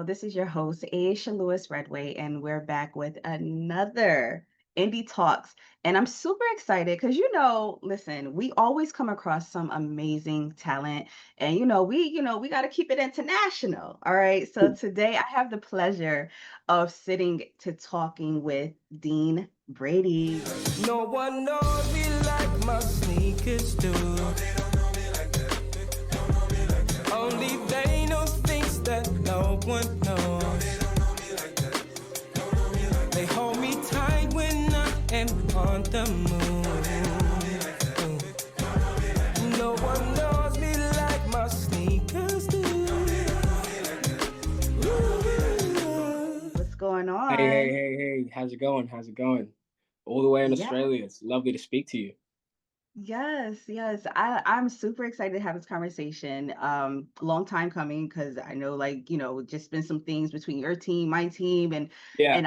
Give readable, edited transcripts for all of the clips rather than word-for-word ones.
This is your host, Aisha Lewis Redway, and we're back with another Indie Talks. And I'm super excited because, listen, we always come across some amazing talent, and we got to keep it international. All right. So today I have the pleasure of sitting to talking with Dean Brady. No one knows me like my sneakers do. Only they know things that no one knows. They hold me tight when I am on the move. No one knows me like my sneakers do. What's going on? Hey. How's it going? All the way in Yeah. Australia. It's lovely to speak to you. Yes. I'm super excited to have this conversation. Long time coming because I know, just been some things between your team, my team, and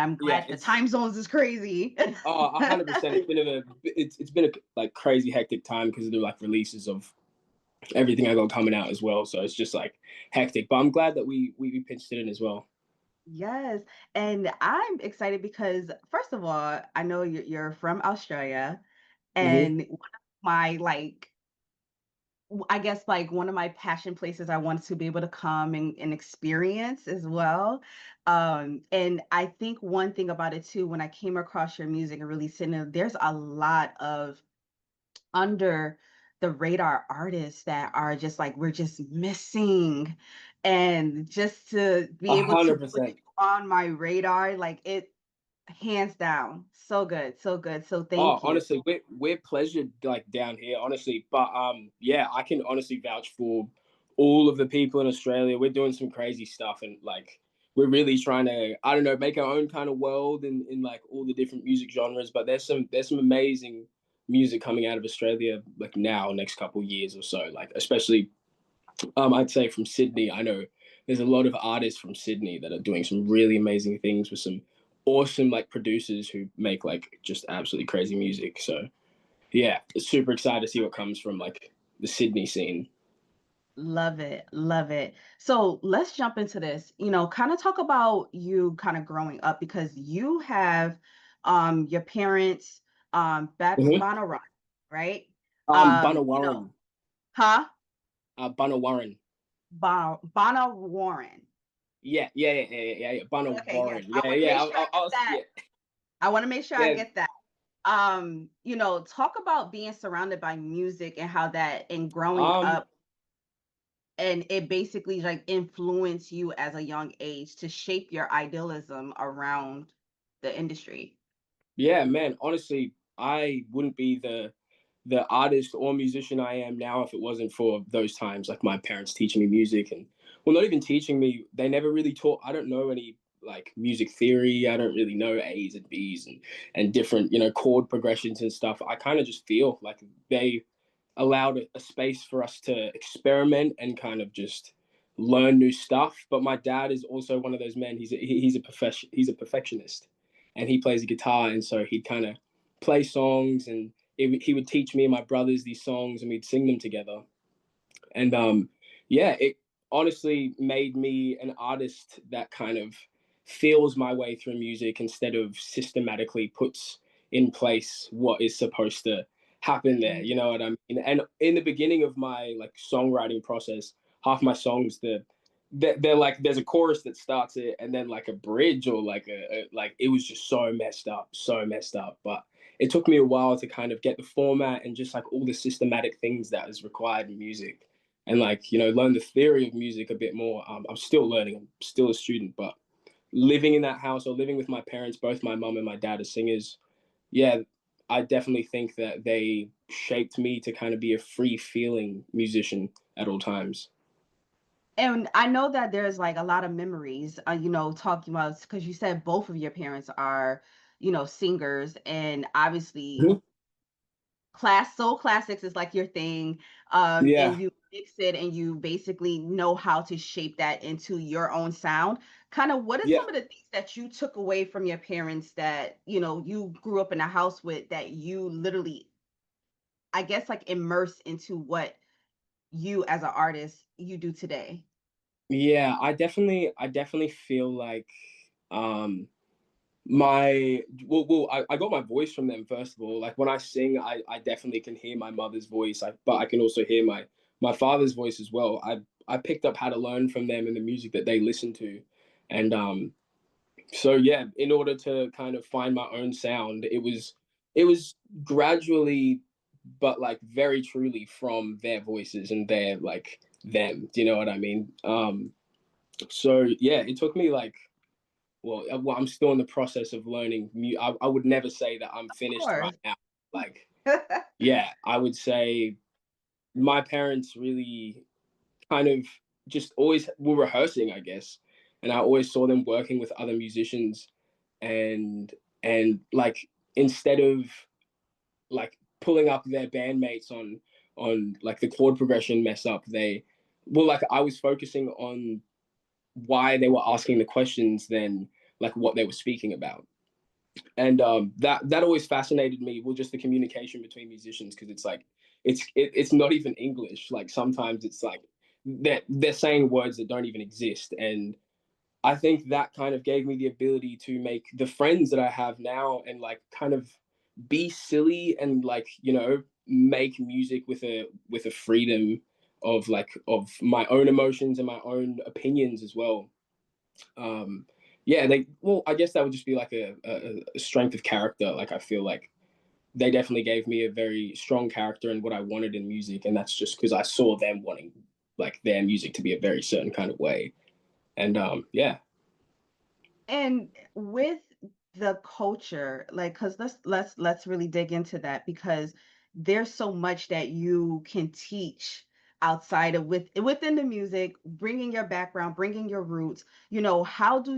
I'm glad the It's time zones is crazy. 100%. It's been a like crazy hectic time because of the like releases of everything I got coming out as well. So it's just like hectic. But I'm glad that we pitched it in as well. Yes, and I'm excited because first of all, I know you're from Australia, hmm and one of my I guess one of my passion places I wanted to be able to come and experience as well. And I think one thing about it too, when I came across your music and really sitting there, there's a lot of under the radar artists that are just like we're just missing. And just to A be able to hundred put you percent. on my radar, like it hands down, so good, so good. So Oh, thank you. honestly, we're pleasured like down here, honestly. But yeah, I can honestly vouch for all of the people in Australia. We're doing some crazy stuff, and like we're really trying to, I don't know, make our own kind of world in like all the different music genres. But there's some amazing music coming out of Australia like now, next couple years or so. Like especially I'd say from Sydney. I know there's a lot of artists from Sydney that are doing some really amazing things with some awesome like producers who make like just absolutely crazy music. So yeah, super excited to see what comes from like the Sydney scene. Love it, love it. So let's jump into this. Kind of talk about you kind of growing up because you have your parents Mm-hmm. Banaran, right? Bunna You know, Warren, huh? Bunna Warren. Bana Warren. Yeah. Bunna Okay, yes. Warren. I Yeah, want to make yeah. sure I get that. Yeah, I want to make sure I yeah. get that. Talk about being surrounded by music and how that and growing Um, up and it basically like influenced you as a young age to shape your idealism around the industry. yeah, man. Honestly, I wouldn't be the artist or musician I am now if it wasn't for those times, like my parents teaching me music and well, not even teaching me. They never really taught. I don't know any like music theory. I don't really know A's and B's and different chord progressions and stuff. I kind of just feel like they allowed a space for us to experiment and kind of just learn new stuff. But my dad is also one of those men. He's a perfectionist, and he plays a guitar, and so he'd kind of play songs, and he would teach me and my brothers these songs, and we'd sing them together. And yeah, it honestly made me an artist that kind of feels my way through music instead of systematically puts in place what is supposed to happen there. Mm. You know what I mean? And in the beginning of my like songwriting process, half my songs they're like there's a chorus that starts it and then like a bridge or like a like it was just so messed up. But it took me a while to kind of get the format and just like all the systematic things that is required in music and like learn the theory of music a bit more. I'm still learning. I'm still a student, but living in that house or living with my parents, both my mum and my dad are singers. Yeah, I definitely think that they shaped me to kind of be a free feeling musician at all times. And I know that there's like a lot of memories, talking about because you said both of your parents are, singers, and obviously Mhm. soul classics is like your thing, Yeah, and you mix it and you basically know how to shape that into your own sound. Kind of what are yeah. some of the things that you took away from your parents that you grew up in a house with that you literally, I guess, like immerse into what you as an artist you do today? Yeah, I definitely feel like um I got my voice from them first of all. Like when I sing, I definitely can hear my mother's voice, but I can also hear my father's voice as well. I picked up how to learn from them and the music that they listen to, and so yeah, in order to kind of find my own sound, it was gradually, but like very truly from their voices and their like them. Do you know what I mean? So yeah, it took me like well, I'm still in the process of learning. I would never say that I'm Of finished right course. now. Like, yeah, I would say my parents really kind of just always were rehearsing, I guess, and I always saw them working with other musicians, and like instead of like pulling up their bandmates on like the chord progression mess up, like I was focusing on why they were asking the questions than like what they were speaking about. And that always fascinated me. Well, just the communication between musicians, because it's like it's not even English. Like sometimes it's like they're saying words that don't even exist, and I think that kind of gave me the ability to make the friends that I have now, and like kind of be silly and like make music with a freedom of like of my own emotions and my own opinions as well. um yeah, I guess that would just be like a strength of character. Like I feel like they definitely gave me a very strong character and what I wanted in music, and that's just because I saw them wanting like their music to be a very certain kind of way. And yeah. And with the culture, like, cause let's really dig into that because there's so much that you can teach outside of within the music, bringing your background, bringing your roots. How do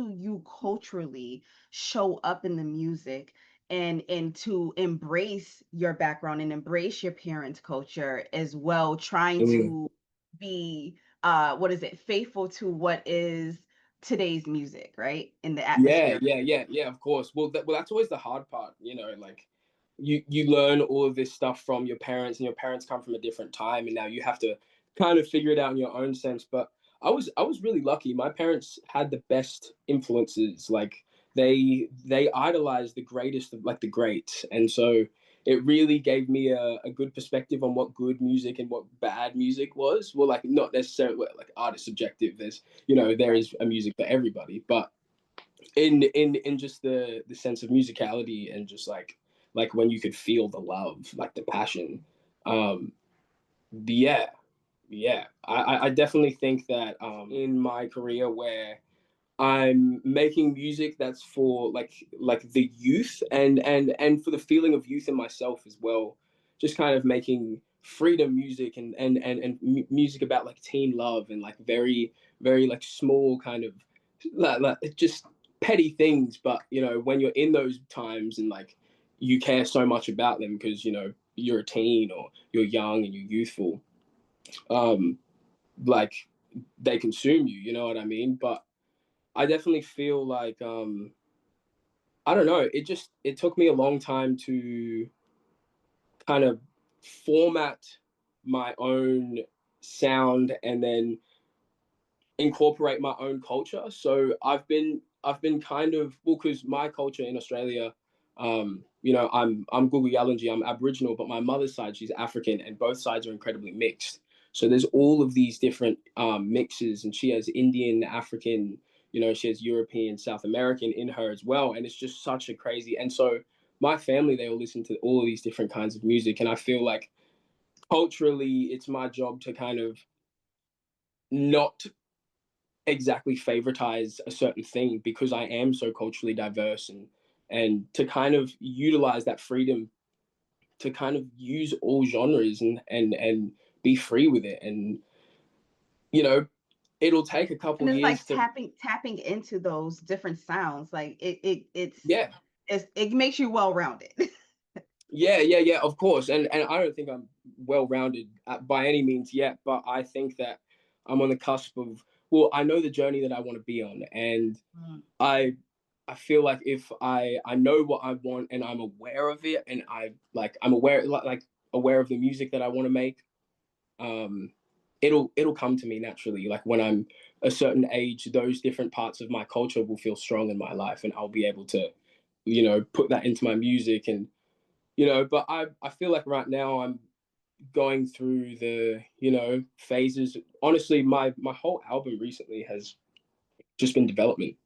you culturally show up in the music and to embrace your background and embrace your parents' culture as well, trying Mm. to be what is it, faithful to what is today's music, right? In the Yeah, atmosphere. yeah, of course. Well, that's always the hard part, like you learn all of this stuff from your parents, and your parents come from a different time, and now you have to kind of figure it out in your own sense. But I was really lucky. My parents had the best influences. Like they idolized the greatest of like the greats, and so it really gave me a good perspective on what good music and what bad music was. Well, like not necessarily like art is subjective. There Right. is a music for everybody, but in just the sense of musicality and just like when you could feel the love, like the passion. um yeah, yeah, I definitely think that in my career where I'm making music that's for like the youth and for the feeling of youth in myself as well. Just kind of making freedom music and music about like teen love and like very very like small kind of like just petty things. But when you're in those times and like you care so much about them because you're a teen or you're young and you're youthful, um, like they consume you. You know what I mean? But I definitely feel like I don't know. It took me a long time to kind of format my own sound and then incorporate my own culture. So I've been kind of well because my culture in Australia, I'm Gugu Yalanji, I'm Aboriginal, but my mother's side she's African, and both sides are incredibly mixed. So there's all of these different mixes, and she has Indian, African, she has European, South American in her as well, and it's just such a crazy. And so my family they all listen to all of these different kinds of music, and I feel like culturally it's my job to kind of not exactly favoritize a certain thing because I am so culturally diverse, and to kind of utilize that freedom to kind of use all genres and be free with it. And you know it'll take a couple And it's like years to tapping into those different sounds. Like yeah. it makes you well rounded. Yeah, of course. And I don't think I'm well rounded by any means yet, but I think that I'm on the cusp of, well, I know the journey that I want to be on, and Mm. I I feel like if I know what I want and I'm aware of it, and I'm aware, like aware of the music that I want to make, um it'll come to me naturally. Like when I'm a certain age, those different parts of my culture will feel strong in my life, and I'll be able to, put that into my music. And but I feel like right now I'm going through the phases. Honestly, my whole album recently has just been development.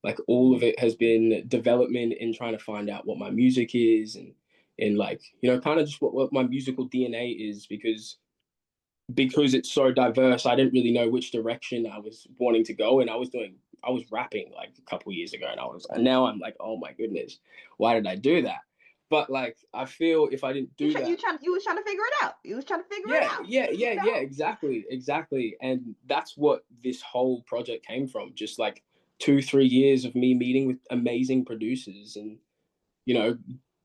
Like all of it has been development in trying to find out what my music is, and like kind of just what my musical DNA is, because it's so diverse. I didn't really know which direction I was wanting to go, and I was rapping like a couple years ago, and now I'm like, oh my goodness, why did I do that? But like I feel if I didn't do that. You was trying to figure it out. You was trying to figure it Yeah, out. yeah, yeah, yeah, exactly, exactly. And that's what this whole project came from. Just like 2, 3 years of me meeting with amazing producers, and you know,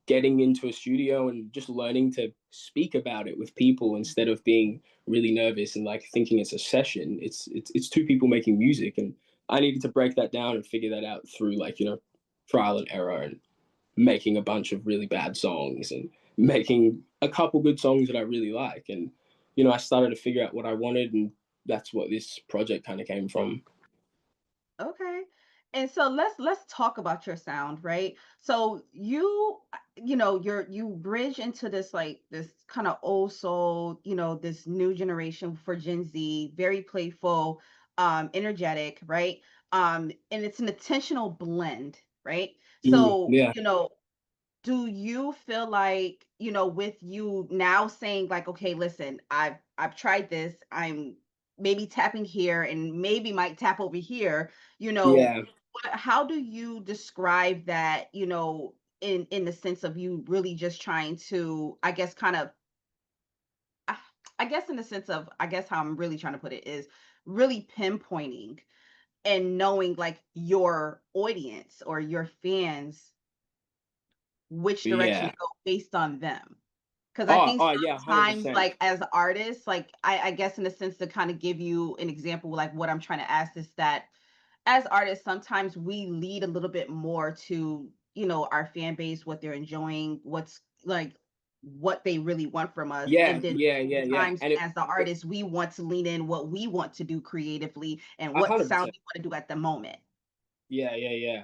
getting into a studio and just learning to speak about it with people instead of being really nervous and like thinking it's a session. It's two people making music, and I needed to break that down and figure that out through like trial and error, and making a bunch of really bad songs and making a couple good songs that I really like. And, I started to figure out what I wanted, and that's what this project kind of came from. Okay. And so let's talk about your sound, right? So you bridge into this like this kind of old soul, this new generation for Gen Z, very playful, energetic, right? And it's an intentional blend, right? So, Yeah, do you feel like, with you now saying like, okay, listen, I've tried this, I'm maybe tapping here and maybe might tap over here, yeah, how do you describe that, in the sense of you really just trying to, I guess, kind of, I I guess in the sense of, I guess how I'm really trying to put it is really pinpointing and knowing like your audience or your fans, which direction yeah. to go based on them. Because I Oh, think oh, yeah, hundred sometimes, percent. like, as artists, like, I guess in a sense to kind of give you an example, like, what I'm trying to ask is that as artists, sometimes we lead a little bit more to, our fan base, what they're enjoying, what's like, what they really want from us. Yeah, And then yeah, yeah, yeah. times And as the artist, we want to lean in what we want to do creatively and a what hundred sound percent. we want to do at the moment. Yeah, yeah, yeah.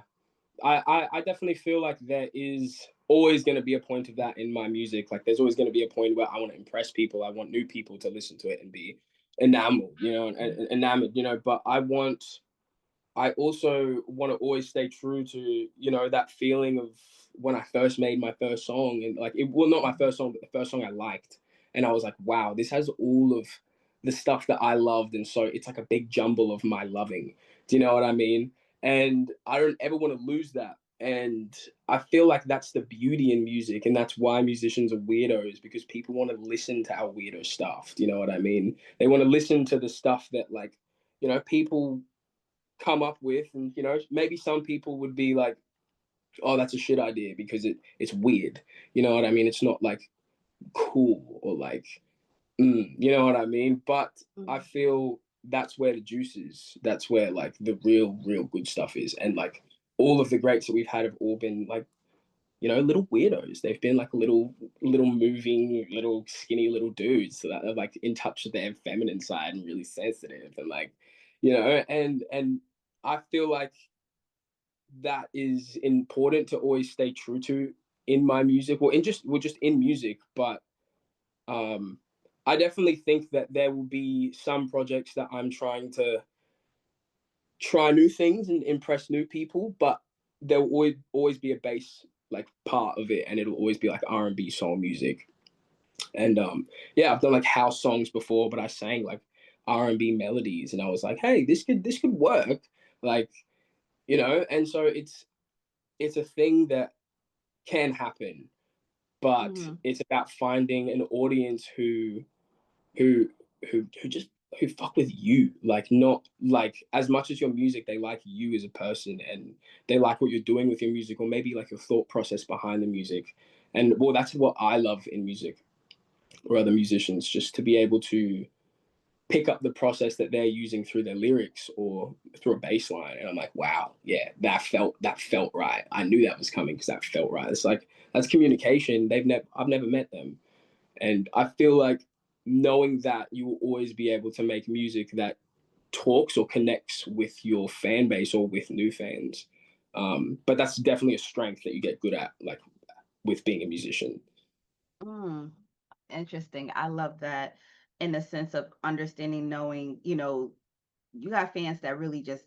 I definitely feel like there is always going to be a point of that in my music. Like there's always going to be a point where I want to impress people. I want new people to listen to it and be enamored, and enamored, But I also want to always stay true to, that feeling of when I first made my first song, and like not my first song, but the first song I liked. And I was like, wow, this has all of the stuff that I loved. And so it's like a big jumble of my loving. Do you know what I mean? And I don't ever want to lose that. And I feel like that's the beauty in music. And that's why musicians are weirdos, because people want to listen to our weirdo stuff. Do you know what I mean? They want to listen to the stuff that like, people come up with. And maybe some people would be like, oh, that's a shit idea because it's weird. You know what I mean? It's not like cool or like you know what I mean? But I Mhm. feel that's where the juice is. That's where like the real good stuff is. And like all of the greats that we've had have all been like, little weirdos. They've been like little moving, little skinny little dudes that are like in touch with their feminine side and really sensitive, and like, and I feel like that is important to always stay true to in my music, or just in music. But um I definitely think that there will be some projects that I'm trying to try new things and impress new people, but there will always be a bass like part of it, and it'll always be like R&B soul music. And yeah, I've done like house songs before, but I sang like R&B melodies, and I was like, hey, this could work, like, and so it's a thing that can happen, but Mhm. it's about finding an audience who who just who fuck with you, like not like as much as your music, they like you as a person, and they like what you're doing with your music, or maybe like your thought process behind the music. And well, that's what I love in music or other musicians, just to be able to pick up the process that they're using through their lyrics or through a bass line, and I'm like, wow, yeah, that felt right. I knew that was coming because that felt right. It's like that's communication. I've never met them, and I feel like knowing that you will always be able to make music that talks or connects with your fan base or with new fans. But that's definitely a strength that you get good at, like with being a musician. Mm, interesting. I love that in the sense of understanding, knowing, you got fans that really just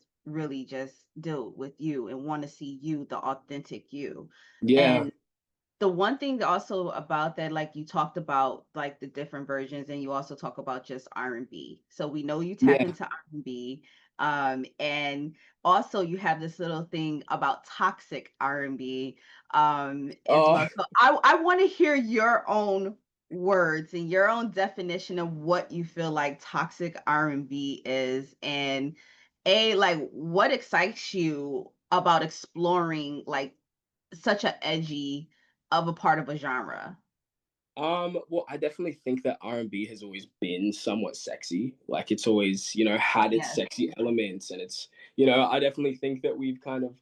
deal with you and want to see you, the authentic you. Yeah. And the one thing also about that, like you talked about like the different versions, and you also talk about just R&B. So we know you tap Yeah. into R&B. And also you have this little thing about toxic R&B as Oh, well. So I want to hear your own words and your own definition of what you feel like toxic R&B is, and like what excites you about exploring like such a edgy of a part of a genre. well, I definitely think that R&B has always been somewhat sexy. Like it's always, had its Yes. sexy elements, and it's, I definitely think that we've kind of,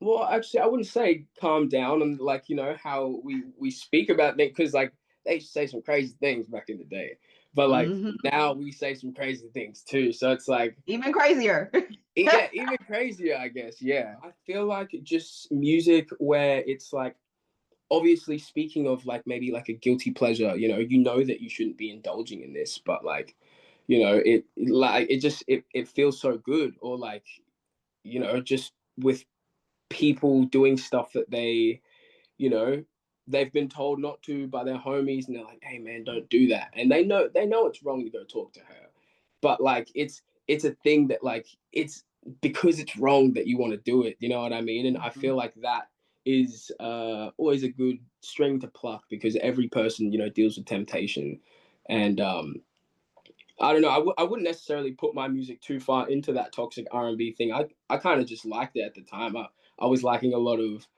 well, actually, I wouldn't say calm down on like, how we speak about things, because like they used to say some crazy things back in the day, but like Mhm. now we say some crazy things too. So it's like, Even crazier. yeah, even crazier, I guess. Yeah, I feel like just music where it's like, obviously speaking of like maybe like a guilty pleasure, you know that you shouldn't be indulging in this, but like, like it feels so good, or like, just with people doing stuff that you know they've been told not to by their homies, and they're like, hey man, don't do that, and they know it's wrong to go talk to her, but like it's a thing that like it's because it's wrong that you want to do it, you know what I mean? And I Mhm. feel like that is always a good string to pluck, because every person deals with temptation. And I don't know. I wouldn't necessarily put my music too far into that toxic R&B thing. I kind of just liked it at the time. I was liking a lot of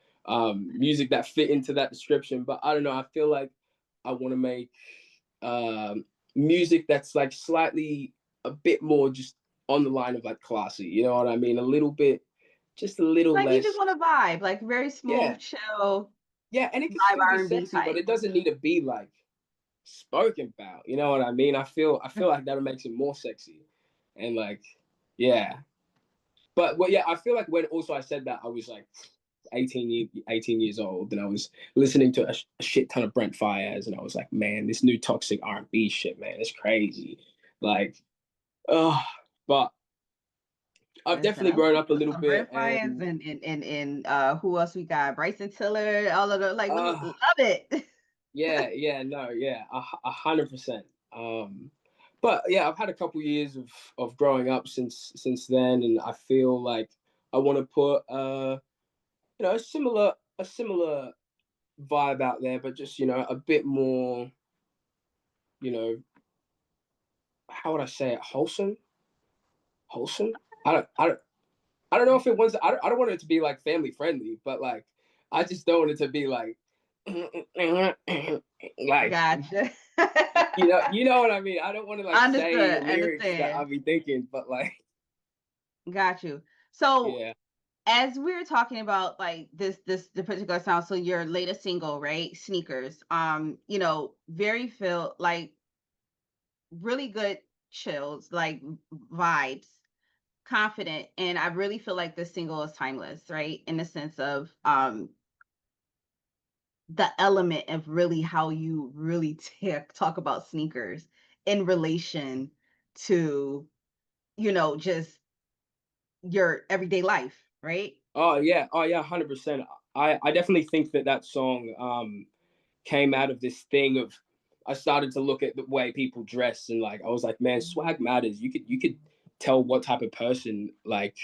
music that fit into that description. But I don't know. I feel like I want to make um, music that's like slightly a bit more just on the line of like classy. You know what I mean? A little bit, just a little Like you just less. want to vibe, like very Yeah, smooth, chill yeah. And it can vibe still be R&B sexy, but type. it doesn't need to be like spoken about. You know what I mean? I feel like that makes it more sexy, and like, yeah. But well, yeah, I feel like when also I said that, I was like 18 years old, and I was listening to a shit ton of Brent Fayez, and I was like, man, this new toxic R&B shit, man, it's crazy. Like, oh, but I've Listen, definitely I'm grown here up a for little some bit, Brent Fayez and and who else we got? Bryson Tiller, all of the like uh, love it. yeah, yeah, no, yeah, 100%. But yeah, I've had a couple years of growing up since then, and I feel like I want to put a similar vibe out there, but just a bit more, you know, how would I say it, wholesome. I don't know if it was. I don't want it to be like family friendly, but like I just don't want it to be like like Gotcha. you know what I mean. I don't want to like say Understood. lyrics that Understand. I'll be thinking, but like Got you. So yeah. as we're talking about like this the particular sound, so your latest single, right? Sneakers. Very feel like really good chills, like vibes, confident, and I really feel like this single is timeless, right? In the sense of the element of really how you really talk about sneakers in relation to, just your everyday life, right? Oh yeah, 100%. I definitely think that song came out of this thing of, I started to look at the way people dress, and like I was like, man, swag matters. You could tell what type of person like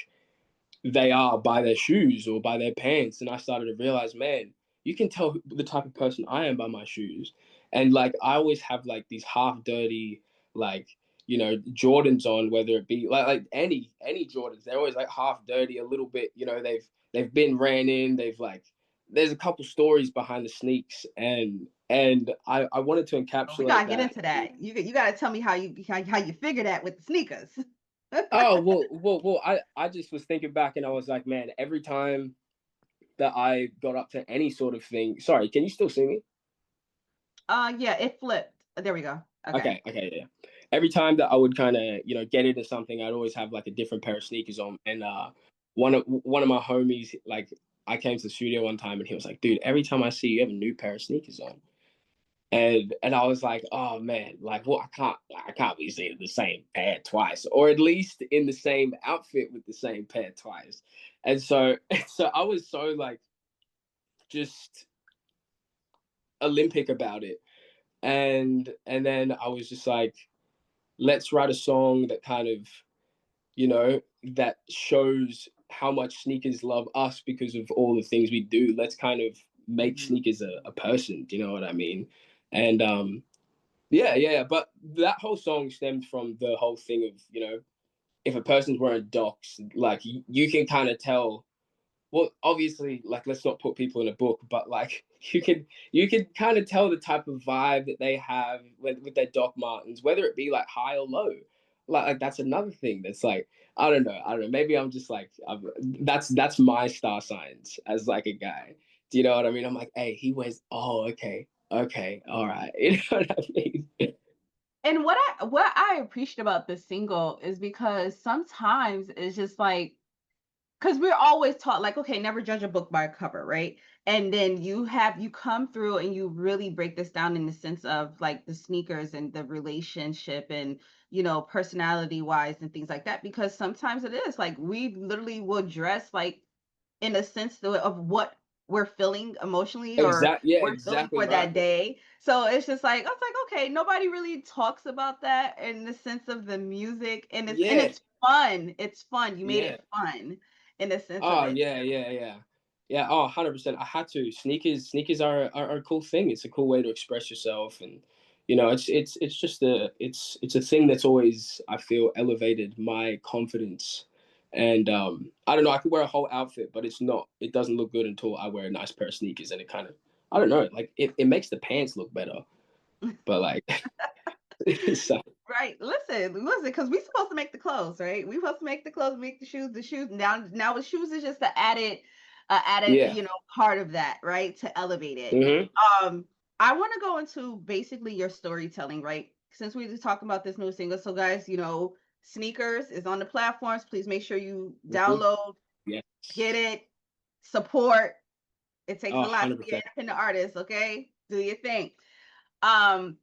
they are by their shoes or by their pants. And I started to realize, man, you can tell the type of person I am by my shoes. And like I always have like these half dirty, like, Jordans on, whether it be like any Jordans, they're always like half dirty, a little bit, they've been ran in, they've like, there's a couple stories behind the sneaks, and I wanted to We encapsulate gotta get that. into that. You gotta tell me how you figure that with the sneakers. Oh well, I just was thinking back, and I was like, man, every time that I got up to any sort of thing. Sorry, can you still see me? Yeah, it flipped. There we go. Okay. Okay, yeah. Every time that I would kind of, get into something, I'd always have like a different pair of sneakers on. And one of my homies, like, I came to the studio one time and he was like, "Dude, every time I see you, you have a new pair of sneakers on." And I was like, "Oh man, like, well, I can't be seeing the same pair twice, or at least in the same outfit with the same pair twice." And so so I was so like just Olympic about it. And then I was just like, let's write a song that kind of, that shows how much sneakers love us because of all the things we do. Let's kind of make Mhm. sneakers a person. Do you know what I mean? And yeah. But that whole song stemmed from the whole thing of, if a person's wearing docs, like you can kind of tell. Well, obviously, like, let's not put people in a book, but like you can kind of tell the type of vibe that they have with their Doc Martens, whether it be like high or low. Like that's another thing that's like, I don't know. Maybe I'm just like, that's my star signs as like a guy. Do you know what I mean? I'm like, hey, he wears. Oh, okay, all right. You know what I mean? And what I appreciate about this single is because sometimes it's just like, because we're always taught like, okay, never judge a book by a cover, right? And then you come through and you really break this down in the sense of like the sneakers and the relationship and personality wise and things like that, because sometimes it is like we literally will dress like in a sense of what we're feeling emotionally or Yeah, we're feeling exactly for right. that day. So it's just like, I was like, okay, nobody really talks about that in the sense of the music, and Yeah, it's fun. It's fun. You made yeah. it fun in the sense of Oh it. yeah. Yeah, oh, 100%. I had to. Sneakers are a cool thing. It's a cool way to express yourself, and it's just it's a thing that's always, I feel, elevated my confidence. And I don't know, I could wear a whole outfit, but it doesn't look good until I wear a nice pair of sneakers, and it kind of, I don't know, like it makes the pants look better. But like so, Right. Listen, because we supposed to make the clothes, right? We supposed to make the clothes, make the shoes. The shoes now the shoes is just the added yeah. part of that, right? To elevate it. Hmm. Um, I want to go into basically your storytelling, right? Since we were talking about this new single, so guys, sneakers is on the platforms. Please make sure you Hmm. download, Yeah. get it, support. It takes Oh, a lot to be an 100%. independent artist. Okay, do your thing. Um,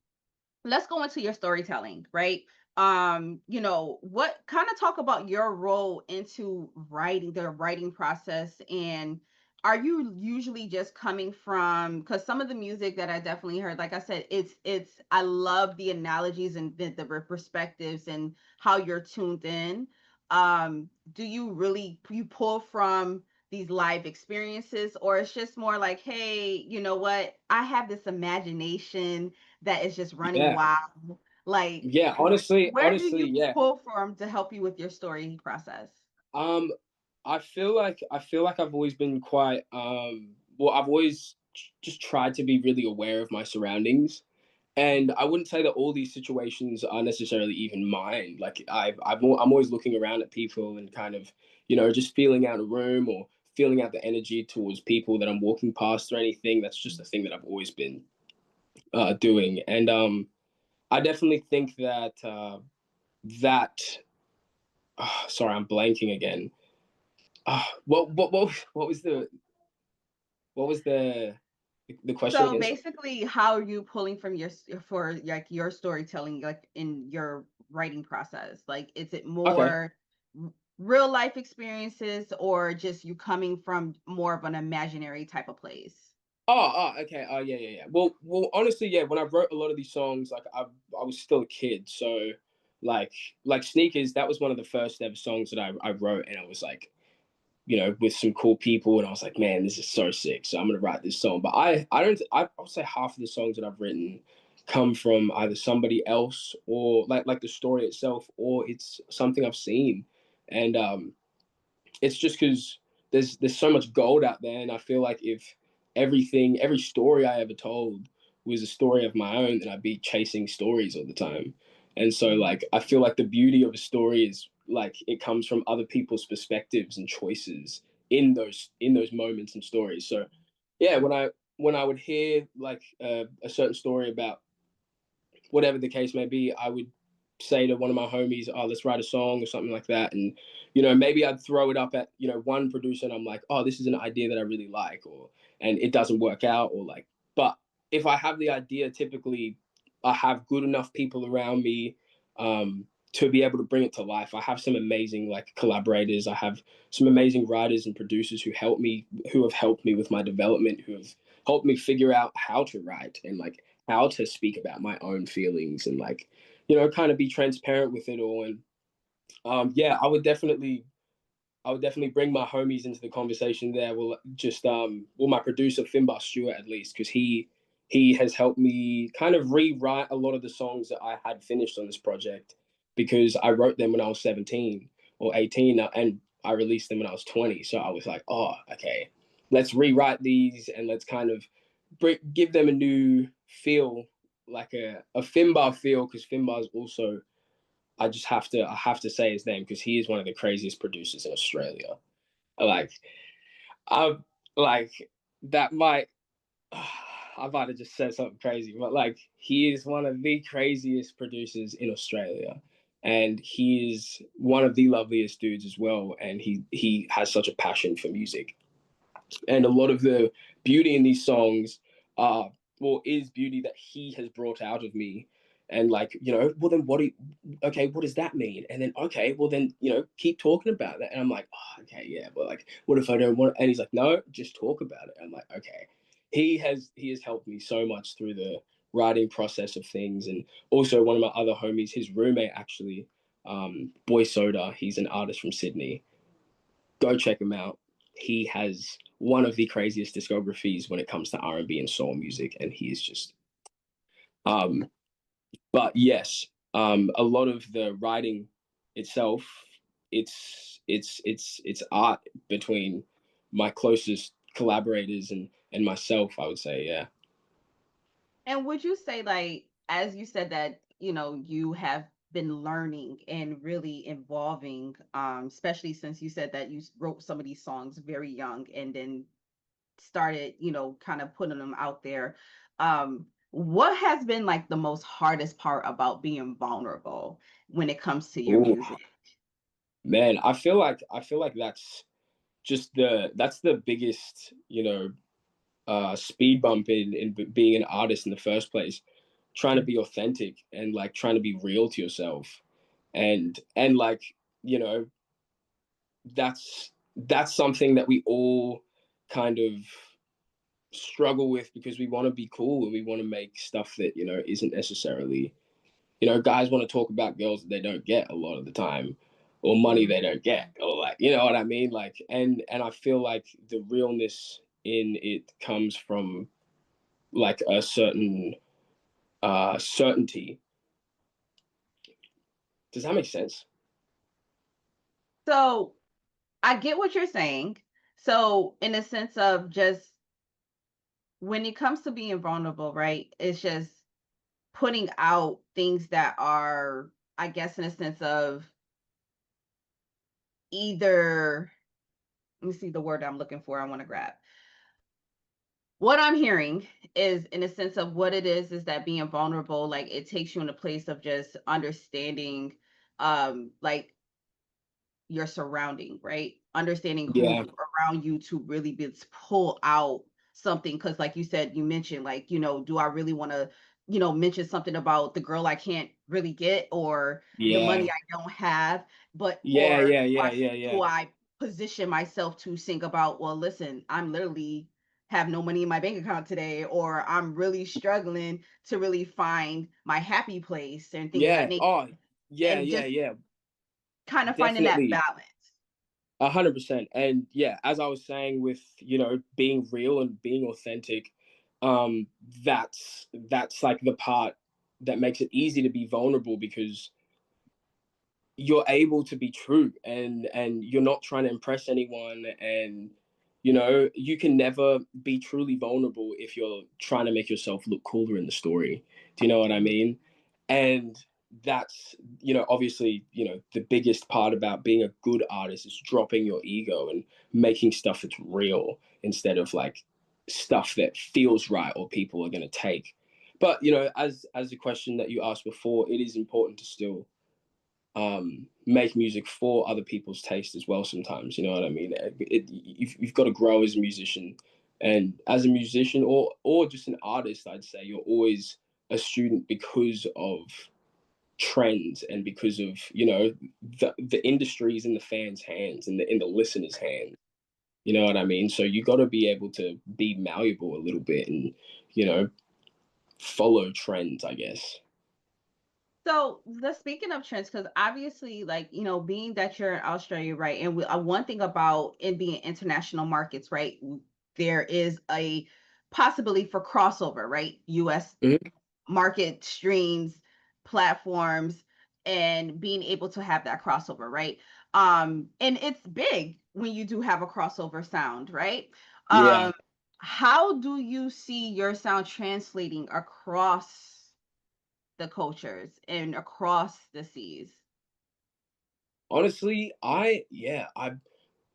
let's go into your storytelling, right? What kind of talk about your role into writing, the writing process, and are you usually just coming from, because some of the music that I definitely heard, like I said, it's I love the analogies and the perspectives and how you're tuned in. Do you really you pull from these live experiences, or it's just more like, hey, you know what, I have this imagination that is just running Yeah. wild. Like, Yeah, where do honestly, you yeah. pull from to help you with your story process? Um, I feel like I've always been quite well, I've always just tried to be really aware of my surroundings. And I wouldn't say that all these situations are necessarily even mine. Like I'm always looking around at people and kind of, just feeling out a room or feeling out the energy towards people that I'm walking past or anything. That's just a thing that I've always been doing. And I definitely think that that sorry, I'm blanking again. What was the question So again? Sorry. basically, how are you pulling from for like your storytelling, like in your writing process? Like, is it Okay. more real life experiences, or just you coming from more of an imaginary type of place? Okay. Oh, yeah. Well, honestly, yeah. When I wrote a lot of these songs, like I was still a kid, so like like sneakers. That was one of the first ever songs that I wrote, and I was like, with some cool people, and I was like, man, this is so sick. So I'm gonna write this song. But I don't. I would say half of the songs that I've written come from either somebody else or like the story itself, or it's something I've seen, and it's just because there's so much gold out there, and I feel like if every story I ever told was a story of my own, then I'd be chasing stories all the time. And so like I feel like the beauty of a story is like it comes from other people's perspectives and choices in those moments and stories. So yeah, when I would hear like a certain story about whatever the case may be, I would say to one of my homies, oh, let's write a song or something like that. And, maybe I'd throw it up at, one producer and I'm like, oh, this is an idea that I really like, and it doesn't work out, but if I have the idea, typically I have good enough people around me, to be able to bring it to life. I have some amazing collaborators. I have some amazing writers and producers who have helped me with my development, who have helped me figure out how to write and how to speak about my own feelings and kind of be transparent with it all. And yeah, I would definitely bring my homies into the conversation there. My producer Finbar Stewart, at least, because he has helped me kind of rewrite a lot of the songs that I had finished on this project, because I wrote them when I was 17 or 18, and I released them when I was 20. So I was like, oh, okay, let's rewrite these and let's kind of give them a new feel, like a Finbar feel, because Finbar is also, I have to say his name because he is one of the craziest producers in Australia. Like, I'm like that might I might have just said something crazy, but he is one of the craziest producers in Australia, and he is one of the loveliest dudes as well. And he has such a passion for music, and a lot of the beauty in these songs is beauty that he has brought out of me. And well, then okay, what does that mean? And then, okay, well then, keep talking about that. And I'm like, oh, okay, yeah, but what if I don't want it? And he's like, no, just talk about it. I'm like, okay. He has helped me so much through the writing process of things. And also one of my other homies, his roommate actually, Boy Soda, he's an artist from Sydney. Go check him out. He has one of the craziest discographies when it comes to R&B and soul music, and he is just but yes, a lot of the writing itself, it's art between my closest collaborators and myself, I would say. Yeah. And would you say, as you said that, you have been learning and really evolving, especially since you said that you wrote some of these songs very young and then started, kind of putting them out there. What has been the most hardest part about being vulnerable when it comes to your Ooh, music? man, I feel like that's the biggest, speed bump in being an artist in the first place, trying to be authentic and trying to be real to yourself. And you know that's something that we all kind of struggle with, because we want to be cool and we want to make stuff that isn't necessarily, guys want to talk about girls that they don't get a lot of the time, or money they don't get, or you know what I mean, and I feel like the realness in it comes from a certain certainty. Does that make sense? So I get what you're saying. So in a sense of just when it comes to being vulnerable, right? It's just putting out things that are, I guess, in a sense of either, let me see the word I'm looking for, I want to grab. What I'm hearing is, in a sense of what it is that being vulnerable, it takes you in a place of just understanding, like your surrounding, right? Understanding who's Yeah, around you to really be to pull out something. Cause like you said, you mentioned, do I really want to, mention something about the girl I can't really get, or the money yeah, I don't have, but yeah, or yeah, yeah, yeah, do yeah, I position myself to think about, well, listen, I'm literally have no money in my bank account today, or I'm really struggling to really find my happy place and things of that yeah. nature. Oh, yeah, And yeah, just yeah. kind of finding that Definitely. balance. 100%. And yeah, as I was saying, with being real and being authentic, um that's the part that makes it easy to be vulnerable, because you're able to be true, and you're not trying to impress anyone. And you can never be truly vulnerable if you're trying to make yourself look cooler in the story. Do you know what I mean? And that's obviously the biggest part about being a good artist is dropping your ego and making stuff that's real, instead of stuff that feels right or people are going to take. But as the question that you asked before, it is important to still make music for other people's taste as well. Sometimes, you know what I mean. You've got to grow as a musician, and as a musician or just an artist, I'd say you're always a student because of trends and because of the industries in the fans' hands and in the listeners' hands. You know what I mean? So you got to be able to be malleable a little bit and you know follow trends, I guess. So the speaking of trends, because obviously, like, being that you're in Australia, right? And one thing about it being international markets, right? There is a possibility for crossover, right? US Mhm. market streams, platforms, and being able to have that crossover, right? And it's big when you do have a crossover sound, right? Yeah. Um, how do you see your sound translating across the cultures and across the seas? Honestly, I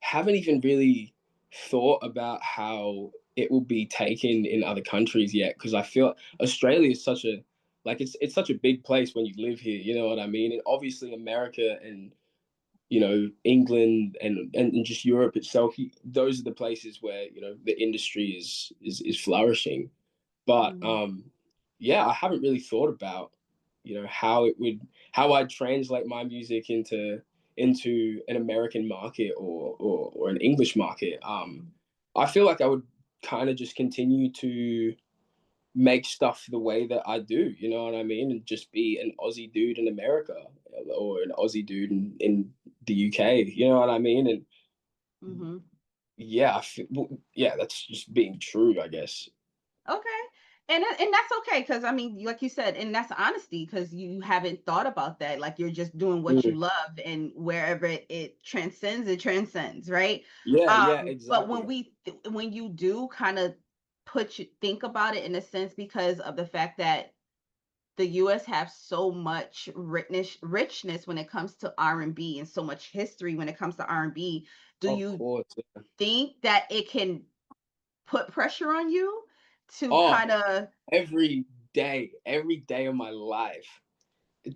haven't even really thought about how it will be taken in other countries yet because I feel Australia is such a like it's such a big place when you live here, you know what I mean? And obviously America and England and just Europe itself, those are the places where, the industry is flourishing. But Mhm. yeah, I haven't really thought about, how I'd translate my music into an American market or an English market. I feel like I would kind of just continue to make stuff the way that I do, you know what I mean? And just be an Aussie dude in America or an Aussie dude in the UK, you know what I mean? And Mhm. yeah, yeah, that's just being true, I guess. Okay. And that's okay, because I mean, like you said, and that's honesty, because you haven't thought about that. Like, you're just doing what you Mm. love, and wherever it transcends, right? Yeah, yeah, But exactly. when you do kind of think about it in a sense, because of the fact that the US have so much richness when it comes to R&B, and so much history when it comes to R&B, do Of you course. think that it can put pressure on you to Oh, kind of every day of my life.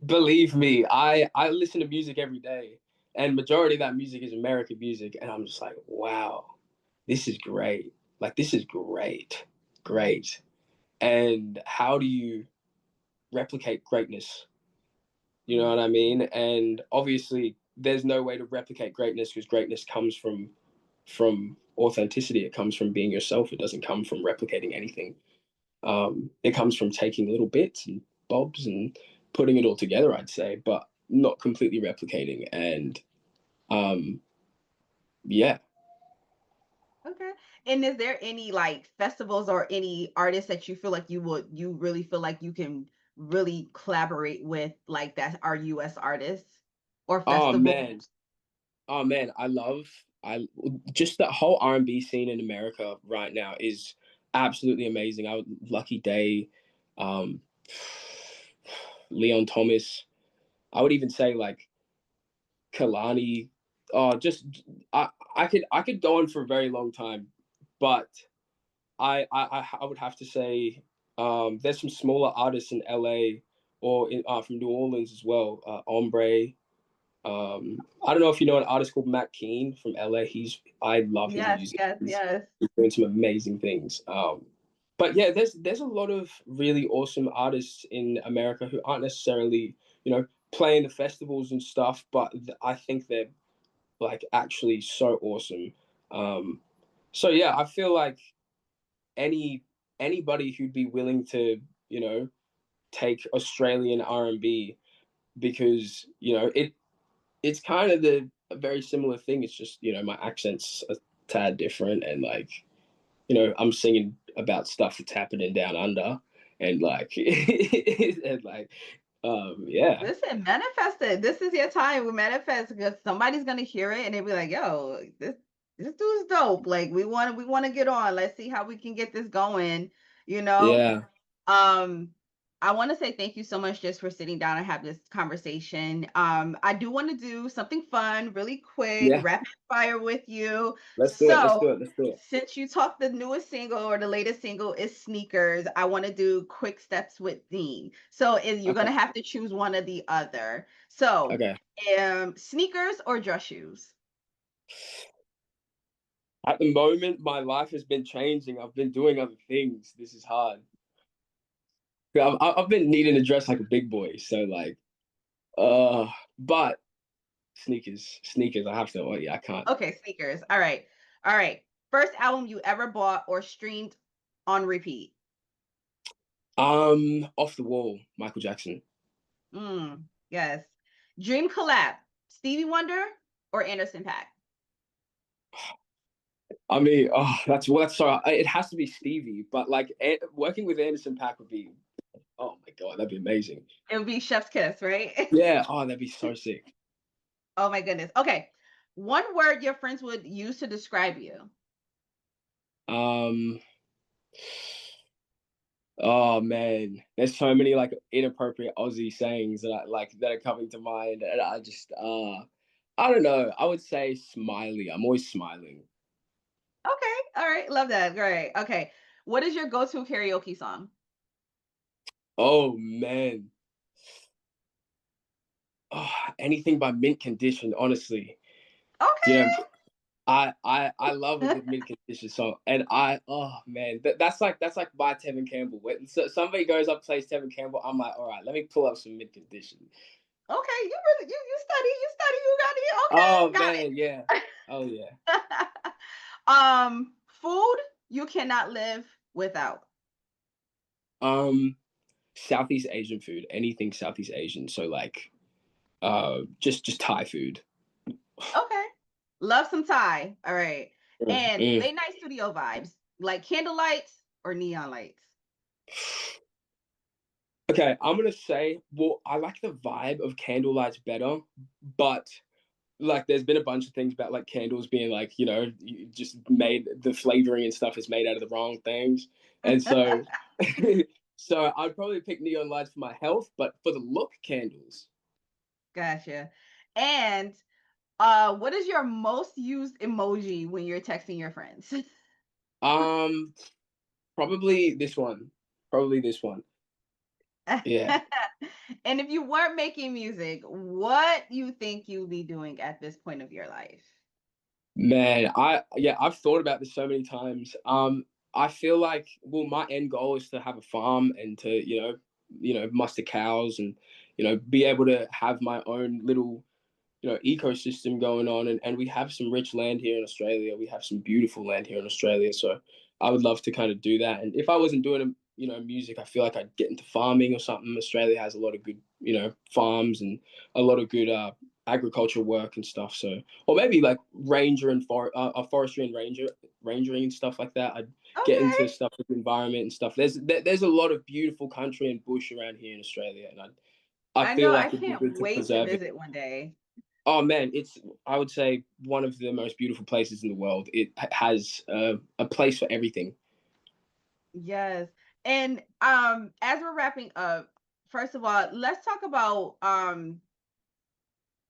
Believe me, I listen to music every day, and majority of that music is American music, and I'm just like, wow, this is great. Like this is great, great. And how do you replicate greatness? You know what I mean? And obviously, there's no way to replicate greatness because greatness comes from authenticity. It comes from being yourself. It doesn't come from replicating anything. It comes from taking little bits and bobs and putting it all together, I'd say, but not completely replicating. And um, yeah. Okay. And is there any like festivals or any artists that you feel like you really feel like you can really collaborate with, like, that are US artists or Oh festivals? man, oh man, I just that whole R&B scene in America right now is absolutely amazing. Lucky Day, um, Leon Thomas. I would even say like Kalani. Oh, just I could go on for a very long time, but I would have to say there's some smaller artists in LA or from New Orleans as well. Ombre. I don't know if you know an artist called Matt Keen from LA. I love his Yes, music. yes, yes. He's doing some amazing things. But yeah, there's a lot of really awesome artists in America who aren't necessarily playing the festivals and stuff, but I think they're like actually so awesome. Um, so yeah, I feel like any anybody who'd be willing to you know take Australian R&B because it's kind of a very similar thing. It's just my accent's a tad different, and like I'm singing about stuff that's happening down under, and like and like yeah. Listen, manifest it. This is your time. We manifest, because somebody's gonna hear it and they'll be like, "Yo, this dude's dope. Like, we want to get on. Let's see how we can get this going." You know. Yeah. Um. I want to say thank you so much just for sitting down and have this conversation. I do want to do something fun, really quick, Yeah, rapid fire with you. let's do it. Let's So, do it. Let's do it. since you talked the newest single or the latest single is Sneakers, I want to do quick steps with Dean. So, you're going Okay. to have to choose one or the other. So, Okay. sneakers or dress shoes? At the moment, my life has been changing. I've been doing other things. This is hard. Yeah, I've been needing to dress like a big boy. So like, but sneakers. I have to. Oh, yeah, I can't. Okay, sneakers. All right. All right. First album you ever bought or streamed on repeat? Off the wall, Michael Jackson. Yes. Dream collab, Stevie Wonder or Anderson .Paak? I mean, oh, that's so. It has to be Stevie, but like working with Anderson .Paak would be. Oh my god, that'd be amazing. It would be Chef's Kiss, right? Yeah. Oh, that'd be so sick. Oh my goodness. Okay. One word your friends would use to describe you. Um. Oh man, there's so many like inappropriate Aussie sayings that that are coming to mind, and I just I don't know. I would say smiley. I'm always smiling. Okay. All right. Love that. Great. Okay. What is your go-to karaoke song? Oh man. Oh, anything by Mint Condition, honestly. You know, Okay. I love a good Mint Condition song, and oh man, that's like by Tevin Campbell. When somebody goes up plays Tevin Campbell, I'm like, all right, let me pull up some Mint Condition. Okay. You really you study, you got Oh it. Okay, man, yeah. Oh yeah. got it. Food you cannot live without. Um, Southeast Asian food, anything Southeast Asian. So like, just Thai food. Okay. Love some Thai. All right. Mm, And mm. late night studio vibes, like candle lights or neon lights. Okay, I'm gonna say, well, I like the vibe of candlelights better, but like, there's been a bunch of things about like candles being like, you just made the flavoring and stuff is made out of the wrong things, and so, so I'd probably pick neon lights for my health, but for the look, candles. Gotcha. And what is your most used emoji when you're texting your friends? Um, probably this one. Probably this one. Yeah. And if you weren't making music, what you think you'd be doing at this point of your life? Man, I've thought about this so many times. I feel like, well, my end goal is to have a farm and to, muster cows and, be able to have my own little, ecosystem going on. And we have some rich land here in Australia. We have some beautiful land here in Australia. So I would love to kind of do that. And if I wasn't doing, music, I feel like I'd get into farming or something. Australia has a lot of good, farms and a lot of good agriculture work and stuff. So, or maybe like ranger and forestry and rangering and stuff like that. I'd get Okay. into stuff with the environment and stuff. There's a lot of beautiful country and bush around here in Australia, and I I know. feel I like it'd be can't good to wait to preserve it. visit one day. Oh man, it's, I would say, one of the most beautiful places in the world. It has a place for everything. Yes. And as we're wrapping up, first of all, let's talk about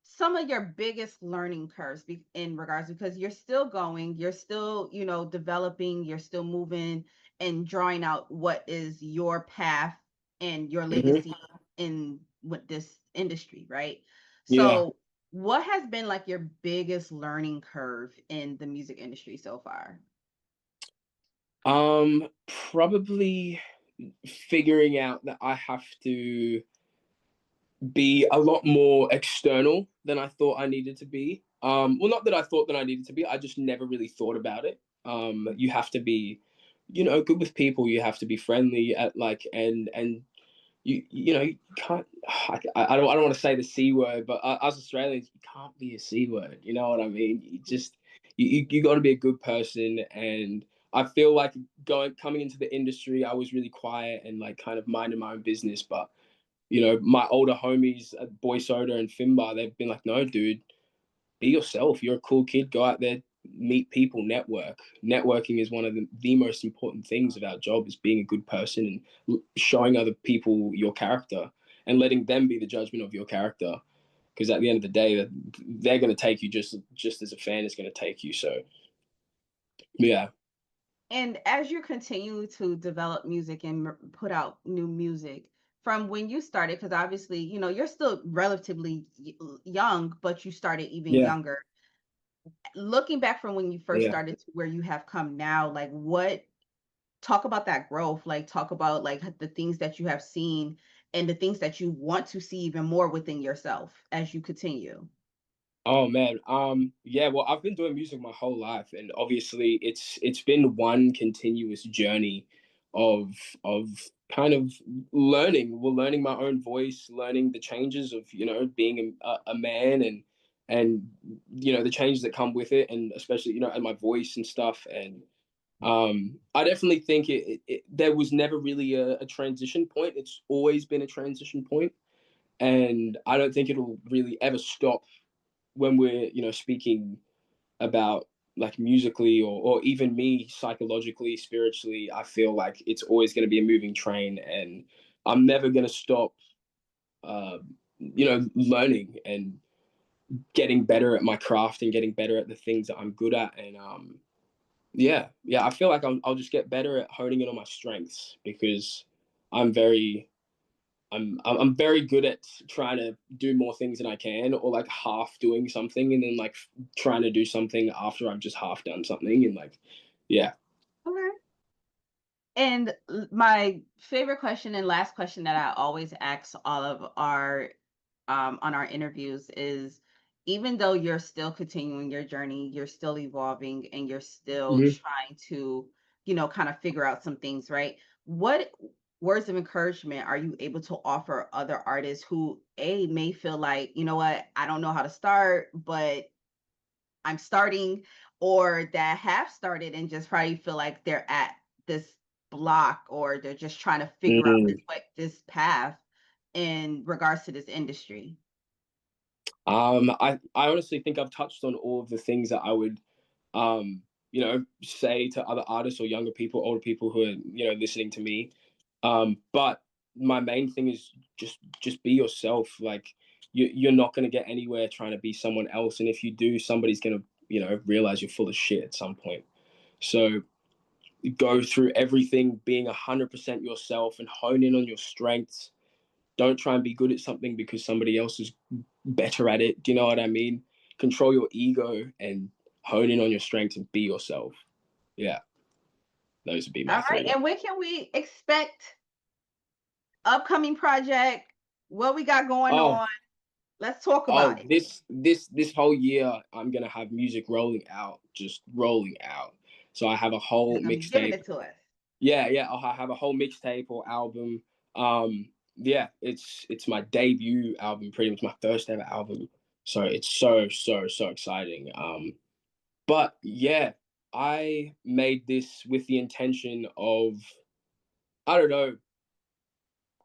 some of your biggest learning curves in regards, because you're still going, you're still, developing, you're still moving and drawing out what is your path and your Hmm. legacy in with this industry, right? Yeah. So, what has been like your biggest learning curve in the music industry so far? Probably figuring out that I have to be a lot more external than I thought I needed to be. Well, not that I thought that I needed to be. I just never really thought about it. You have to be, good with people. You have to be friendly at like, and you can't. I don't want to say the C word, but us Australians, you can't be a C word. You know what I mean? You just you got to be a good person. And I feel like coming into the industry, I was really quiet and like kind of minding my own business, but my older homies at Boy Soda and Finbar, they've been like, no, dude, be yourself. You're a cool kid. Go out there, meet people, networking is one of the most important things of our job, is being a good person and showing other people your character and letting them be the judgment of your character, because at the end of the day they're going to take you just as a fan is going to take you. So yeah. And as you continue to develop music and put out new music, from when you started, because obviously, you're still relatively young, but you started even Yeah. younger. Looking back from when you first Yeah. started to where you have come now, like talk about that growth, like talk about like the things that you have seen and the things that you want to see even more within yourself as you continue. Oh man, yeah. Well, I've been doing music my whole life, and obviously, it's been one continuous journey of of kind of learning. Well, learning my own voice, learning the changes of being a man, and the changes that come with it, and especially and my voice and stuff. And I definitely think there was never really a transition point. It's always been a transition point, and I don't think it'll really ever stop when we're speaking about like musically, or even me psychologically, spiritually. I feel like it's always going to be a moving train, and I'm never going to stop uh, learning and getting better at my craft and getting better at the things that I'm good at. And yeah, I feel like I'll just get better at honing in on my strengths, because I'm very I'm very good at trying to do more things than I can, or like half doing something and then like trying to do something after I've just half done something, and like yeah. Okay. And my favorite question and last question that I always ask all of our on our interviews is, even though you're still continuing your journey, you're still evolving, and you're still Mhm. trying to, kind of figure out some things, right? What words of encouragement are you able to offer other artists who may feel like, what, I don't know how to start, but I'm starting, or that have started and just probably feel like they're at this block, or they're just trying to figure out Mm. this path in regards to this industry? I honestly think I've touched on all of the things that I would say to other artists or younger people, older people who are listening to me. But my main thing is just be yourself. Like you're not going to get anywhere trying to be someone else, and if you do, somebody's going to realize you're full of shit at some point. So go through everything being 100% yourself and hone in on your strengths. Don't try and be good at something because somebody else is better at it. Do you know what I mean? Control your ego and hone in on your strengths and be yourself. Yeah, those would be All my right. three. And when can we expect upcoming project? What we got going Oh, on? Let's talk oh, about it. this whole year I'm gonna have music rolling out, just rolling out. So I have a whole Just gonna be giving mixtape. it to us. Yeah, I'll have a whole mixtape or album. Yeah, it's my debut album, pretty much my first ever album. So it's so exciting. But yeah, I made this with the intention of, I don't know,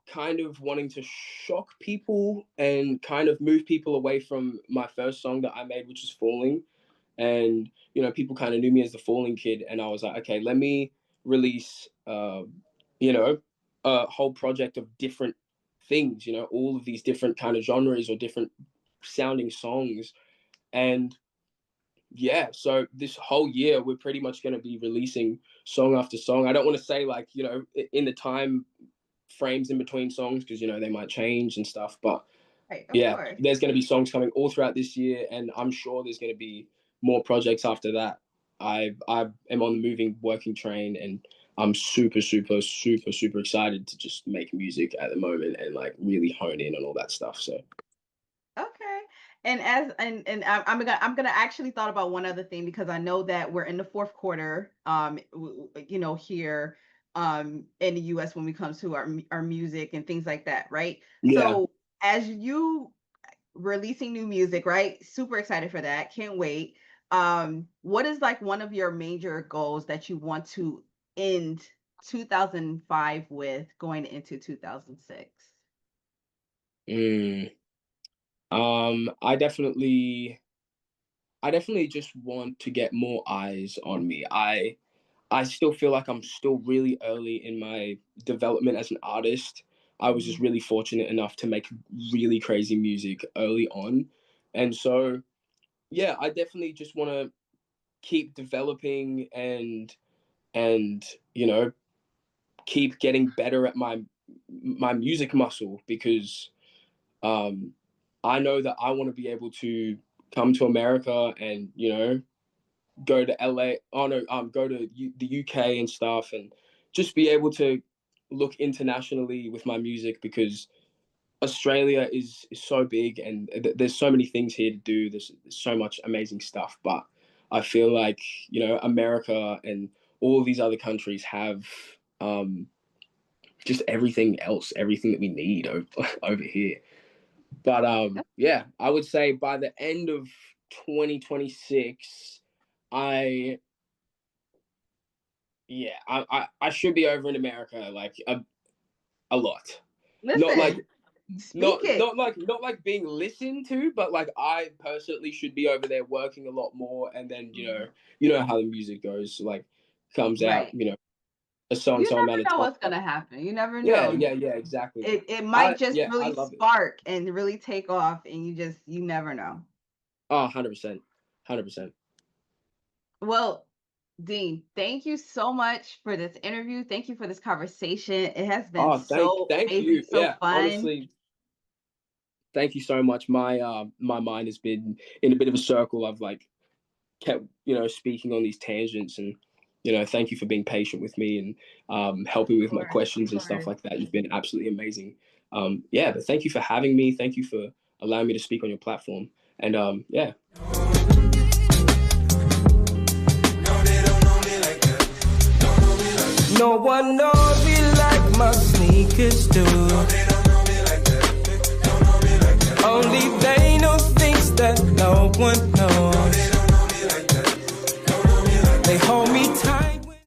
kind of wanting to shock people and kind of move people away from my first song that I made, which is Falling. And people kind of knew me as the Falling Kid, and I was like, okay, let me release you know a whole project of different things, all of these different kind of genres or different sounding songs. And yeah, so this whole year we're pretty much going to be releasing song after song. I don't want to say like in the time frames in between songs, because they might change and stuff, but Right, of yeah, course. there's going to be songs coming all throughout this year, and I'm sure there's going to be more projects after that. I am on the moving working train, and I'm super excited to just make music at the moment and like really hone in on all that stuff. So Okay. And as and I'm gonna actually thought about one other thing, because I know that we're in the fourth quarter, here in the US when we come to our music and things like that, right? yeah. So as you releasing new music, right? Super excited for that. Can't wait. What is like one of your major goals that you want to end 2005 with, going into 2006? I definitely I definitely just want to get more eyes on me. I still feel like I'm still really early in my development as an artist. I was just Mhm. really fortunate enough to make really crazy music early on. And so, yeah, I definitely just want to keep developing and you know, keep getting better at my music muscle because um I know that I want to be able to come to America and, you know, go to LA, oh no, go to the UK and stuff, and just be able to look internationally with my music because Australia is so big and there's so many things here to do. There's so much amazing stuff, but I feel like, you know, America and all of these other countries have um, just everything else, everything that we need over here. But yeah, I would say by the end of 2026, I yeah, I should be over in America like a lot. Not like Listen, speak it. not like being listened to, but like I personally should be over there working a lot more. And then Mhm. you know how the music goes, like comes out, Right. you know, a so and You so never amount of know time. what's gonna happen. You never Yeah, know. yeah, yeah, exactly. It might just I really love it. spark and really take off, and you never know. Oh, 100%. 100%. Well, Dean, thank you so much for this interview. Thank you for this conversation. It has been Oh, so thank amazing, you. so Yeah, fun. honestly, thank you so much. My mind has been in a bit of a circle. I've like kept, you know, speaking on these tangents, and you know, thank you for being patient with me and helping Of with my course, of questions and stuff course. like that. You've been absolutely amazing. Yeah, but thank you for having me. Thank you for allowing me to speak on your platform. And yeah. No one knows me like my sneakers do. Only they know things that no one knows.